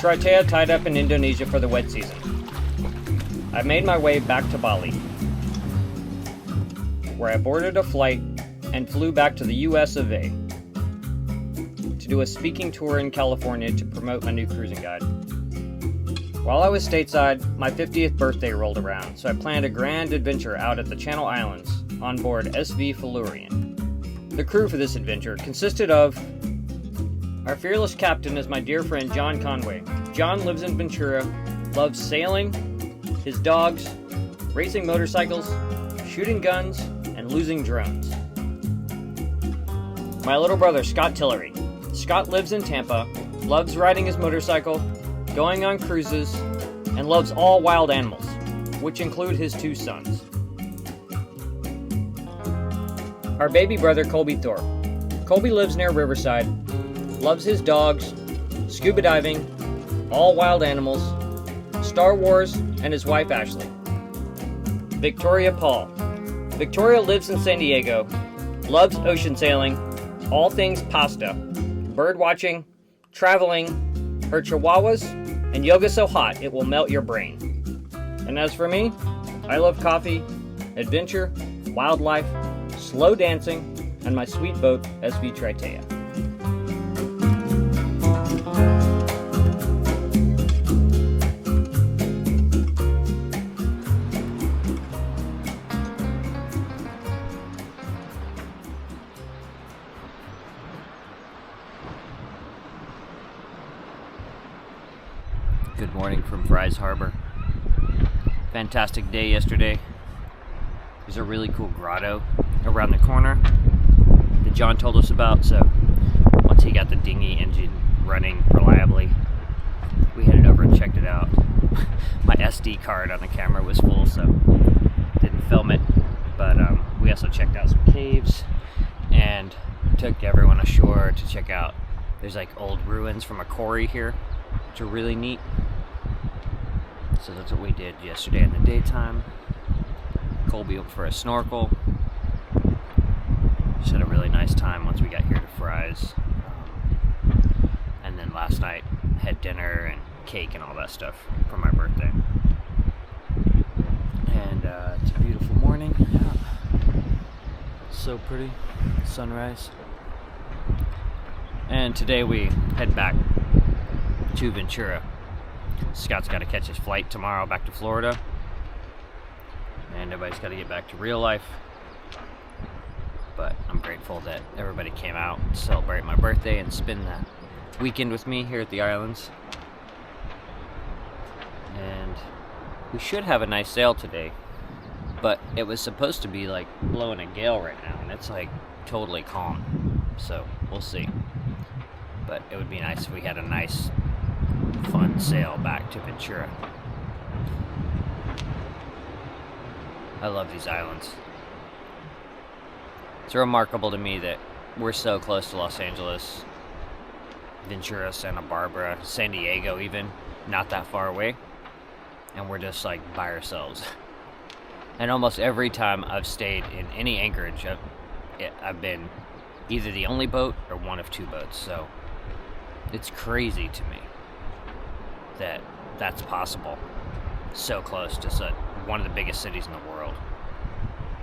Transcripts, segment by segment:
Traitea tied up in Indonesia for the wet season. I made my way back to Bali, where I boarded a flight and flew back to the US of A to do a speaking tour in California to promote my new cruising guide. While I was stateside, my 50th birthday rolled around, so I planned a grand adventure out at the Channel Islands on board SV Felurian. The crew for this adventure consisted of our fearless captain is my dear friend John Conway. John lives in Ventura, loves sailing, his dogs, racing motorcycles, shooting guns, and losing drones. My little brother Scott Tillery. Scott lives in Tampa, loves riding his motorcycle, going on cruises, and loves all wild animals, which include his 2 sons. Our baby brother Colby Thorpe. Colby lives near Riverside, loves his dogs, scuba diving, all wild animals, Star Wars, and his wife Ashley. Victoria Paul. Victoria lives in San Diego, loves ocean sailing, all things pasta, bird watching, traveling, her chihuahuas, and yoga so hot it will melt your brain. And as for me, I love coffee, adventure, wildlife, slow dancing, and my sweet boat, SV Traitea. Good morning from Fry's Harbor. Fantastic day yesterday. There's a really cool grotto around the corner that John told us about, so once he got the dinghy engine running reliably, we headed over and checked it out. My SD card on the camera was full, so didn't film it, but we also checked out some caves and took everyone ashore to check out. There's like old ruins from a quarry here, which are really neat. So that's what we did yesterday in the daytime. Colby up for a snorkel. Just had a really nice time once we got here to Fry's. And then last night had dinner and cake and all that stuff for my birthday. And it's a beautiful morning. Yeah. So pretty. Sunrise. And today we head back to Ventura. Scott's got to catch his flight tomorrow back to Florida, and everybody's got to get back to real life. But I'm grateful that everybody came out to celebrate my birthday and spend that weekend with me here at the islands. And we should have a nice sail today, but it was supposed to be like blowing a gale right now, and it's like totally calm, so we'll see. But it would be nice if we had a nice fun sail back to Ventura. I love these islands. It's remarkable to me that we're so close to Los Angeles, Ventura, Santa Barbara, San Diego even, not that far away, and we're just like by ourselves. And almost every time I've stayed in any anchorage, I've been either the only boat or one of 2 boats, so it's crazy to me that that's possible so close to one of the biggest cities in the world.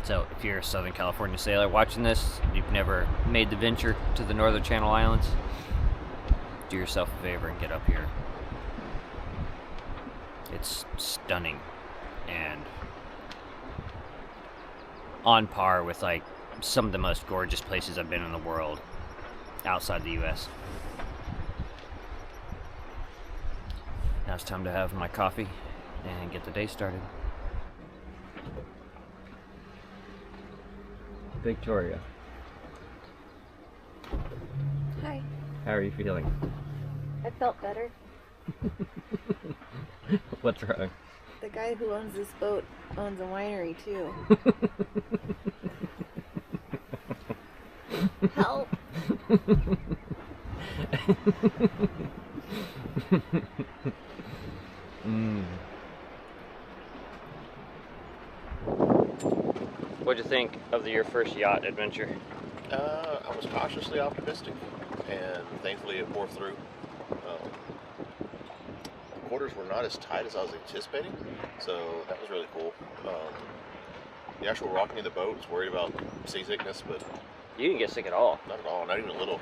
So if you're a Southern California sailor watching this, you've never made the venture to the Northern Channel Islands, do yourself a favor and get up here. It's stunning and on par with like some of the most gorgeous places I've been in the world outside the US. Now it's time to have my coffee and get the day started. Victoria. Hi. How are you feeling? I felt better. What's wrong? The guy who owns this boat owns a winery too. Help! What'd you think of your first yacht adventure? I was cautiously optimistic, and thankfully it bore through. quarters were not as tight as I was anticipating, so that was really cool. The actual rocking of the boat was worried about seasickness, but You didn't get sick at all. not at all, not even a little.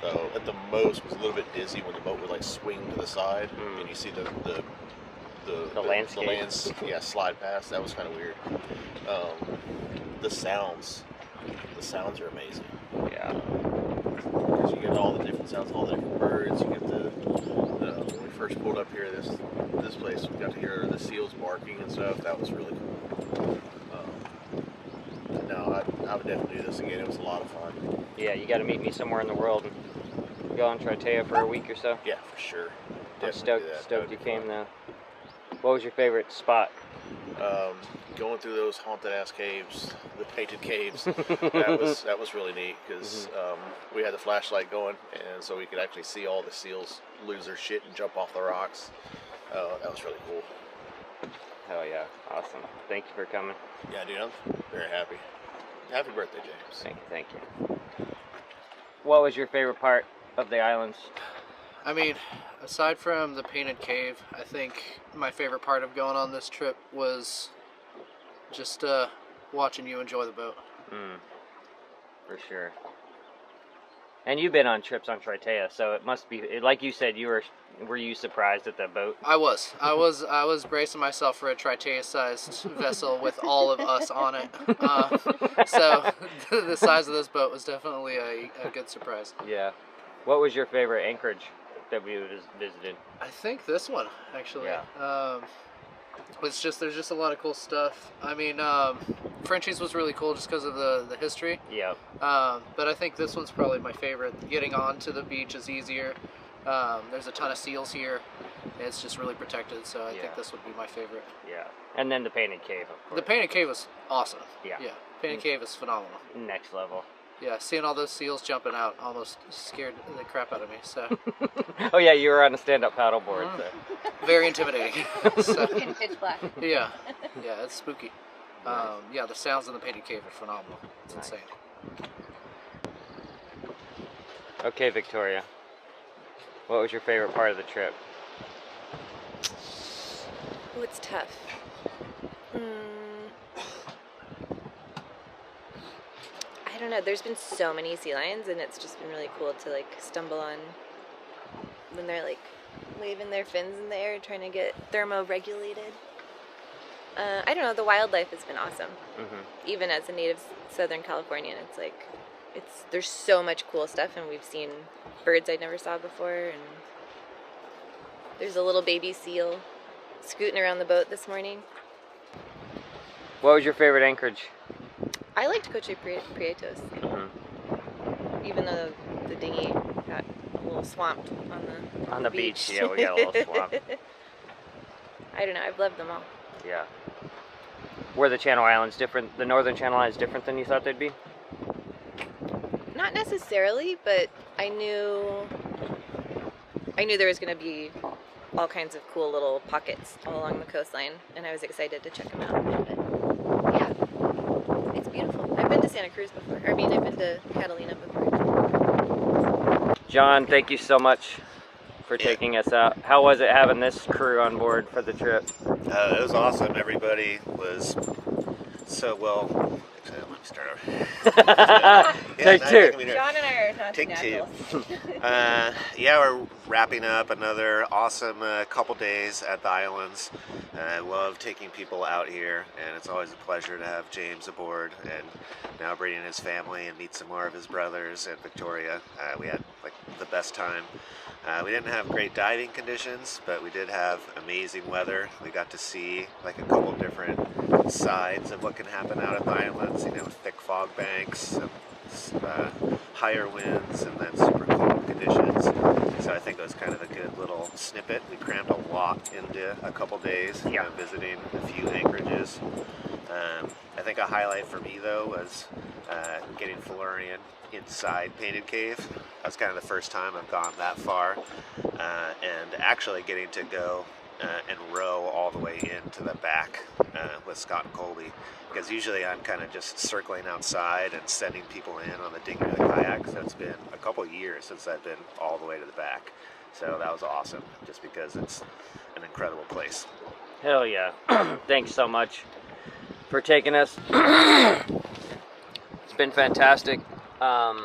So at the most was a little bit dizzy when the boat would like swing to the side and you see the landscape. yeah, slide past. That was kind of weird. The sounds are amazing. Yeah. Because you get all the different sounds, all the different birds. You get when we first pulled up here, this place, we got to hear the seals barking and stuff. That was really cool. No, I would definitely do this again. It was a lot of fun. Yeah, you got to meet me somewhere in the world and go on Tritea for a week or so. Yeah, for sure. I'm Definitely do that. stoked you That would came be though. What was your favorite spot? fun. Going through those haunted ass caves, the painted caves, that was really neat because we had the flashlight going, and so we could actually see all the seals lose their shit and jump off the rocks. That was really cool. Hell yeah, awesome. Thank you for coming. Yeah, dude, I'm very happy. Happy birthday, James. Thank you. What was your favorite part of the islands? I mean, aside from the painted cave, I think my favorite part of going on this trip was just watching you enjoy the boat. For sure. And you've been on trips on Tritea, so it must be like you said. Were you surprised at the boat? I was bracing myself for a Tritea-sized vessel with all of us on it. So the size of this boat was definitely a good surprise. Yeah. What was your favorite anchorage that we visited? I think this one actually. Yeah. There's just a lot of cool stuff. I mean, Frenchie's was really cool just because of the history. Yeah. But I think this one's probably my favorite. Getting onto the beach is easier. There's a ton of seals here. It's just really protected, so I think this would be my favorite. Yeah. And then the painted cave, of course. The painted cave was awesome. Yeah. Yeah. Painted cave is phenomenal. Next level. Yeah, seeing all those seals jumping out almost scared the crap out of me. So Oh yeah, you were on a stand-up paddleboard. So. very intimidating. So, In pitch black. yeah, it's spooky. Yeah, the sounds in the painted cave are phenomenal. It's insane. Okay, Victoria. What was your favorite part of the trip? Oh, it's tough. I don't know. There's been so many sea lions, and it's just been really cool to like stumble on when they're like waving their fins in the air, trying to get thermo-regulated. I don't know. The wildlife has been awesome. Even as a native Southern Californian, it's like there's so much cool stuff, and we've seen birds I never saw before, and there's a little baby seal scooting around the boat this morning. What was your favorite anchorage? I liked Coche Prietos, even though the dinghy got a little swamped on the beach. Yeah, we got a little swamped. I don't know. I've loved them all. Yeah. Were the Channel Islands different? The Northern Channel Islands different than you thought they'd be? Not necessarily, but I knew there was going to be all kinds of cool little pockets all along the coastline, and I was excited to check them out. But yeah, it's beautiful. I've been to Santa Cruz before. I've been to Catalina before. John, thank you so much for taking us out. How was it having this crew on board for the trip? It was awesome. Everybody was so well. Actually, let me start over. Take two. John and I are not Take naturals. Yeah, we're wrapping up another awesome couple days at the islands. I love taking people out here, and it's always a pleasure to have James aboard, and now bringing his family and meet some more of his brothers and Victoria. We had like the best time. We didn't have great diving conditions, but we did have amazing weather. We got to see like a couple different sides of what can happen out at the islands, you know, thick fog banks, higher winds, and then super cold conditions. So I think it was kind of a good little snippet. We crammed a lot into a couple days, visiting a few anchorages. I think a highlight for me though was getting Florian inside Painted Cave. That was kind of the first time I've gone that far, and actually getting to go and row all the way into the back with Scott and Colby, because usually I'm kind of just circling outside and sending people in on the dinghy or the kayak. So it's been a couple years since I've been all the way to the back. So that was awesome, just because it's an incredible place. Hell yeah. Thanks so much for taking us. It's been fantastic. Not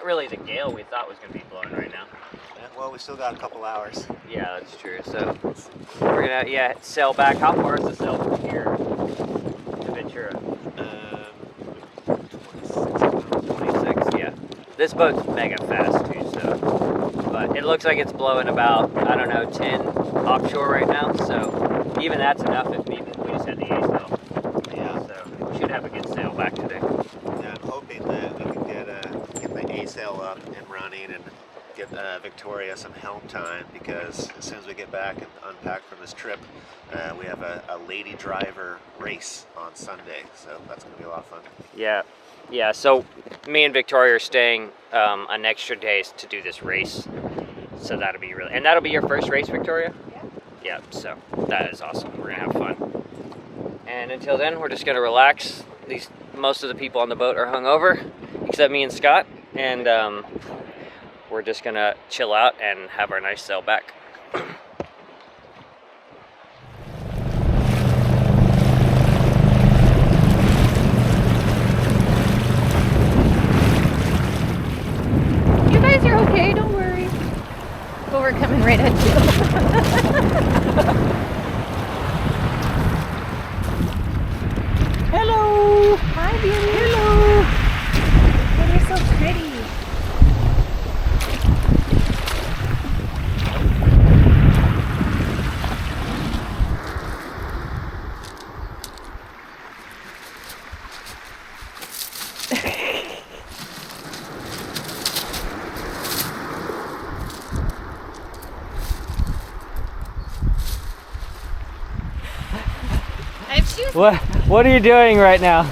really the gale we thought was going to be blowing right now. Yeah, well, we still got a couple hours. Yeah, that's true. So we're going to, sail back. How far is the sail from here to Ventura? 26, yeah. This boat's mega fast too, so. But it looks like it's blowing about, I don't know, 10 offshore right now. So even that's enough if we just had the A sail. Yeah. So we should have a good sail back today. Yeah, I'm hoping that we can get the A sail up and running and get Victoria some helm time, because as soon as we get back and unpack from this trip, we have a lady driver race on Sunday, so that's going to be a lot of fun. Yeah, so me and Victoria are staying an extra day to do this race. So that'll be and that'll be your first race, Victoria? Yeah, so that is awesome. We're going to have fun. And until then, we're just going to relax. Most of the people on the boat are hungover, except me and Scott, and we're just going to chill out and have our nice sail back. You guys are okay, don't worry. But we're coming right at you. Hello! Hi, beauty. Hello! Oh, you're so pretty. I have shoes. What are you doing right now?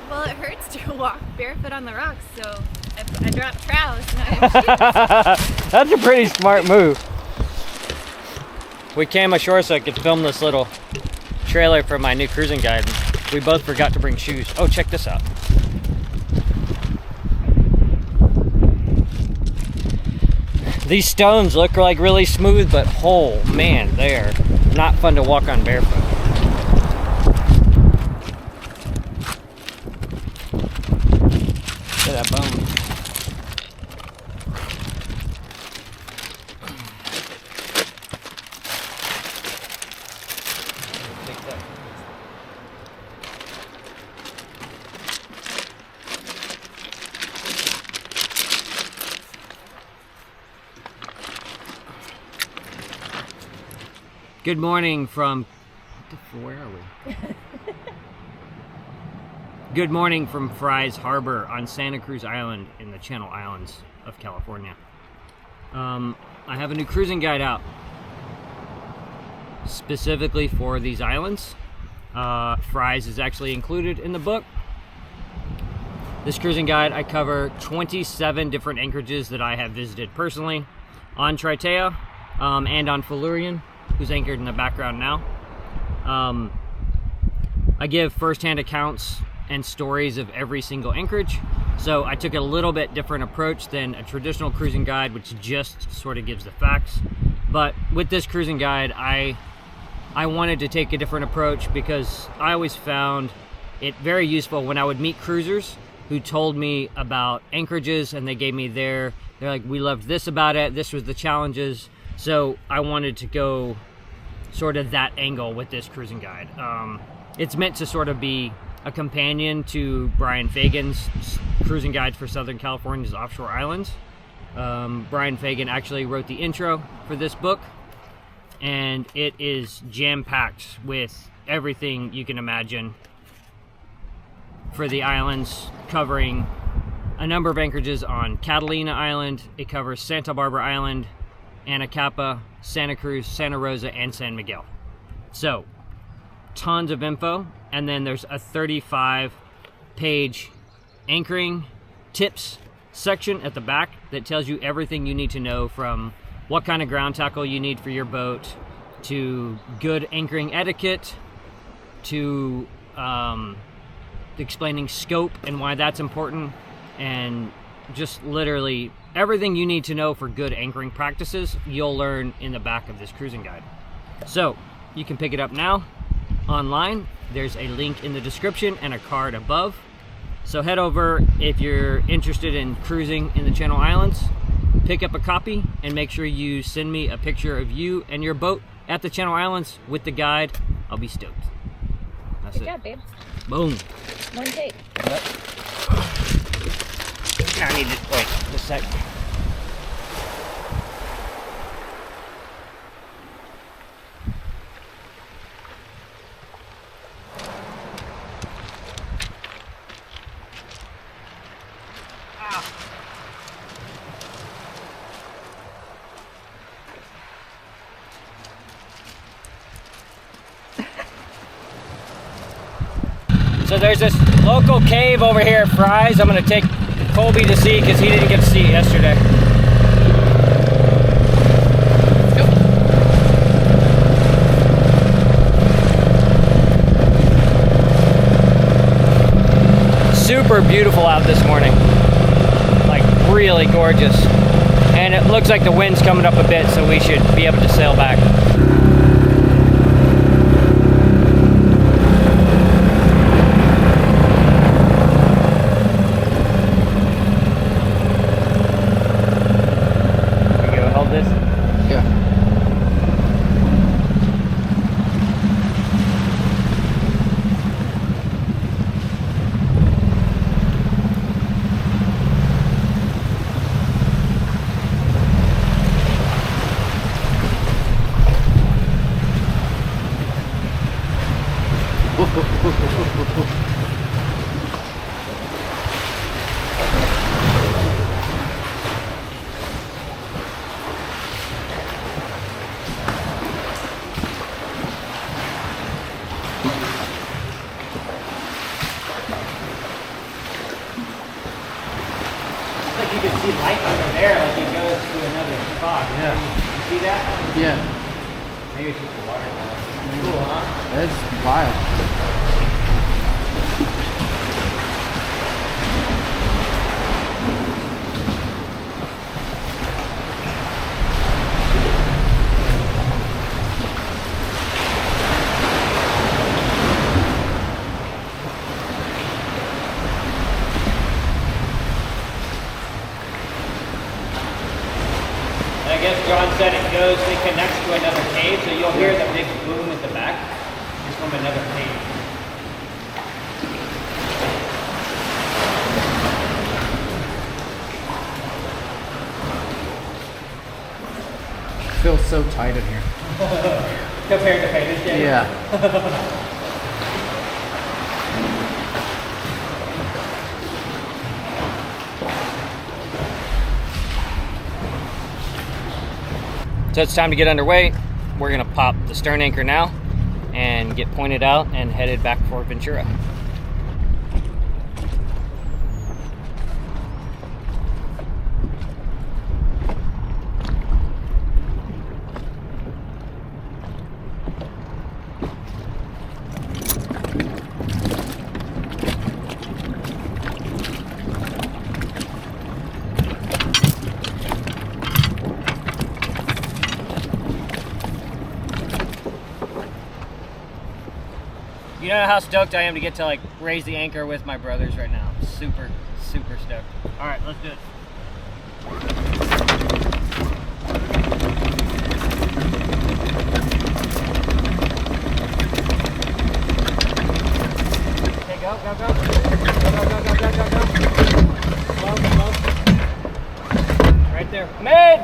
Well, it hurts to walk barefoot on the rocks, so I dropped trows and I have shoes. That's a pretty smart move. We came ashore so I could film this little trailer for my new cruising guide. We both forgot to bring shoes. Oh, check this out. These stones look like really smooth, but oh man, they're not fun to walk on barefoot. Look at that bone. Good morning from, where are we? Good morning from Fry's Harbor on Santa Cruz Island in the Channel Islands of California. I have a new cruising guide out specifically for these islands. Fry's is actually included in the book. This cruising guide, I cover 27 different anchorages that I have visited personally on Tritea and on Felurian, who's anchored in the background now. I give first-hand accounts and stories of every single anchorage. So I took a little bit different approach than a traditional cruising guide, which just sort of gives the facts. But with this cruising guide, I wanted to take a different approach because I always found it very useful when I would meet cruisers who told me about anchorages and they gave me they're like, we loved this about it, this was the challenges. So I wanted to go sort of that angle with this cruising guide. It's meant to sort of be a companion to Brian Fagan's cruising guide for Southern California's offshore islands. Brian Fagan actually wrote the intro for this book, and it is jam-packed with everything you can imagine for the islands, covering a number of anchorages on Catalina Island. It covers Santa Barbara Island, Anacapa, Santa Cruz, Santa Rosa, and San Miguel. So, tons of info. And then there's a 35-page anchoring tips section at the back that tells you everything you need to know, from what kind of ground tackle you need for your boat, to good anchoring etiquette, to explaining scope and why that's important, and just literally everything you need to know for good anchoring practices, you'll learn in the back of this cruising guide. So you can pick it up now online. There's a link in the description and a card above. So head over if you're interested in cruising in the Channel Islands, pick up a copy and make sure you send me a picture of you and your boat at the Channel Islands with the guide. I'll be stoked. That's Good it. job, babe. Boom. One take. Yep. Now I need to wait just a sec. So there's this local cave over here at Fry's. I'm gonna take Colby to see because he didn't get to see it yesterday. Super beautiful out this morning. Like really gorgeous. And it looks like the wind's coming up a bit, so we should be able to sail back. Like you can see light over there, like it goes to another spot. Yeah. You see that? Yeah. Maybe it's just the water. Cool, huh? That's wild. I guess John said it connects to another cave, so you'll hear the big boom at the back. It's from another cave. Feels so tight in here. Compared to Painted Day? Yeah. So it's time to get underway. We're gonna pop the stern anchor now and get pointed out and headed back for Ventura. You know how stoked I am to get to like raise the anchor with my brothers right now. Super, super stoked. All right, let's do it. Okay, go, go, go. Go, go, go, go, go, go, go. Slow, slow. Right there. Mid!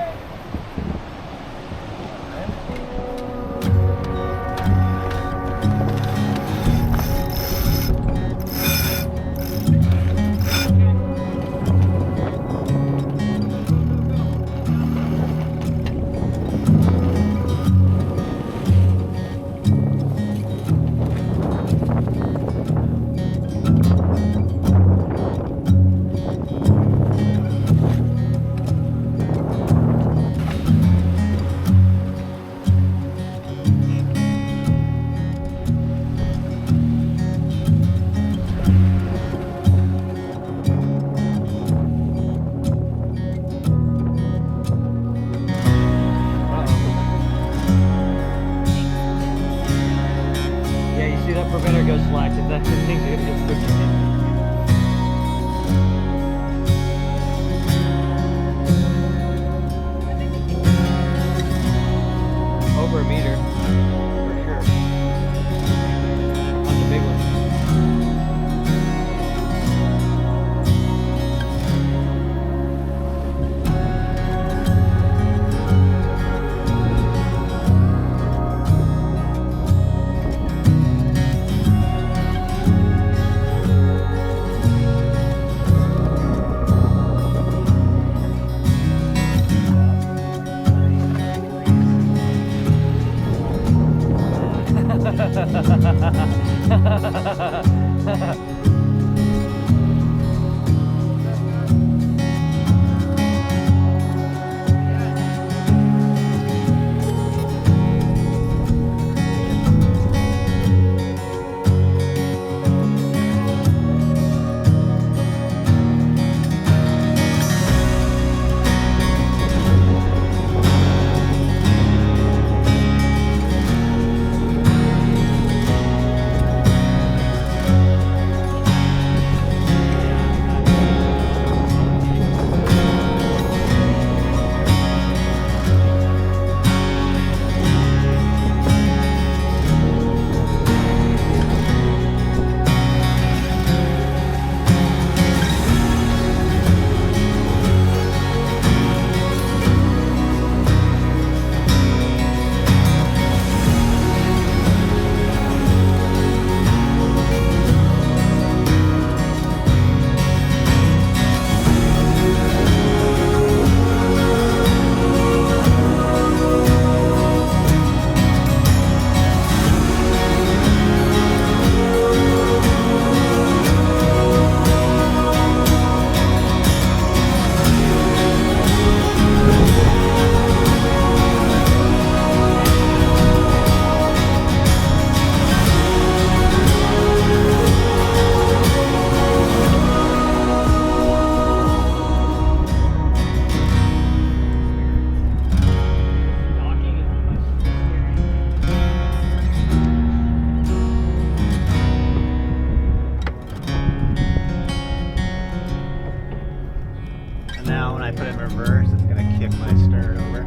And now when I put it in reverse, it's going to kick my stern over.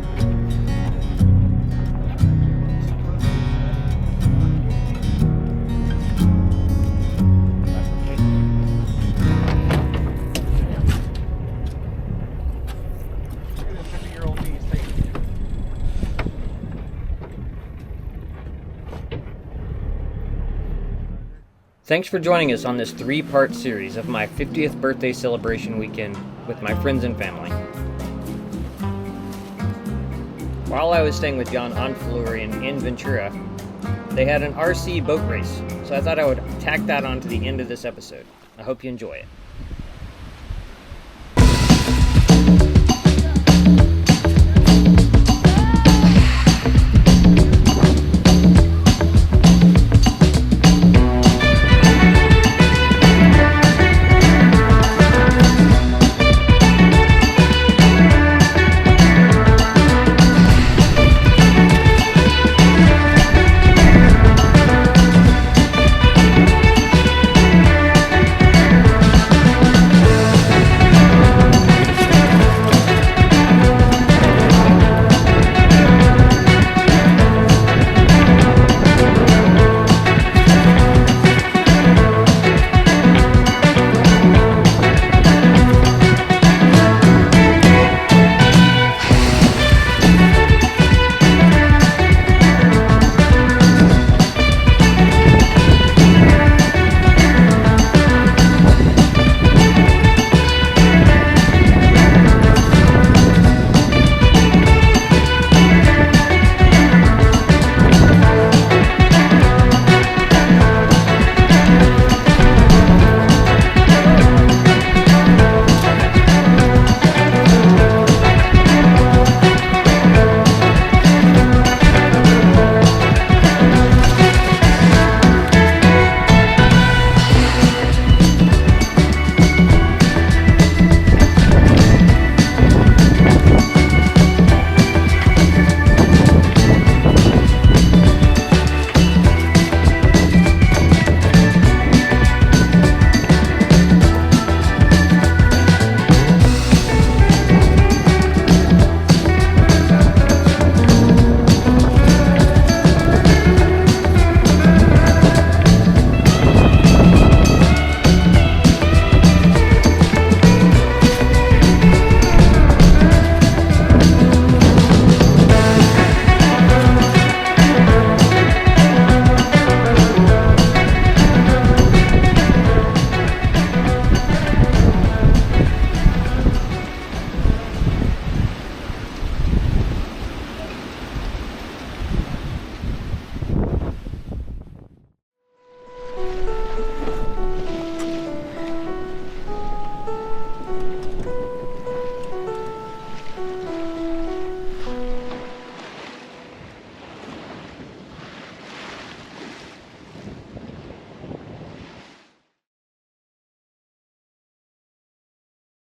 Thanks for joining us on this 3-part series of my 50th birthday celebration weekend with my friends and family. While I was staying with John on Florian in Ventura, they had an RC boat race, so I thought I would tack that on to the end of this episode. I hope you enjoy it.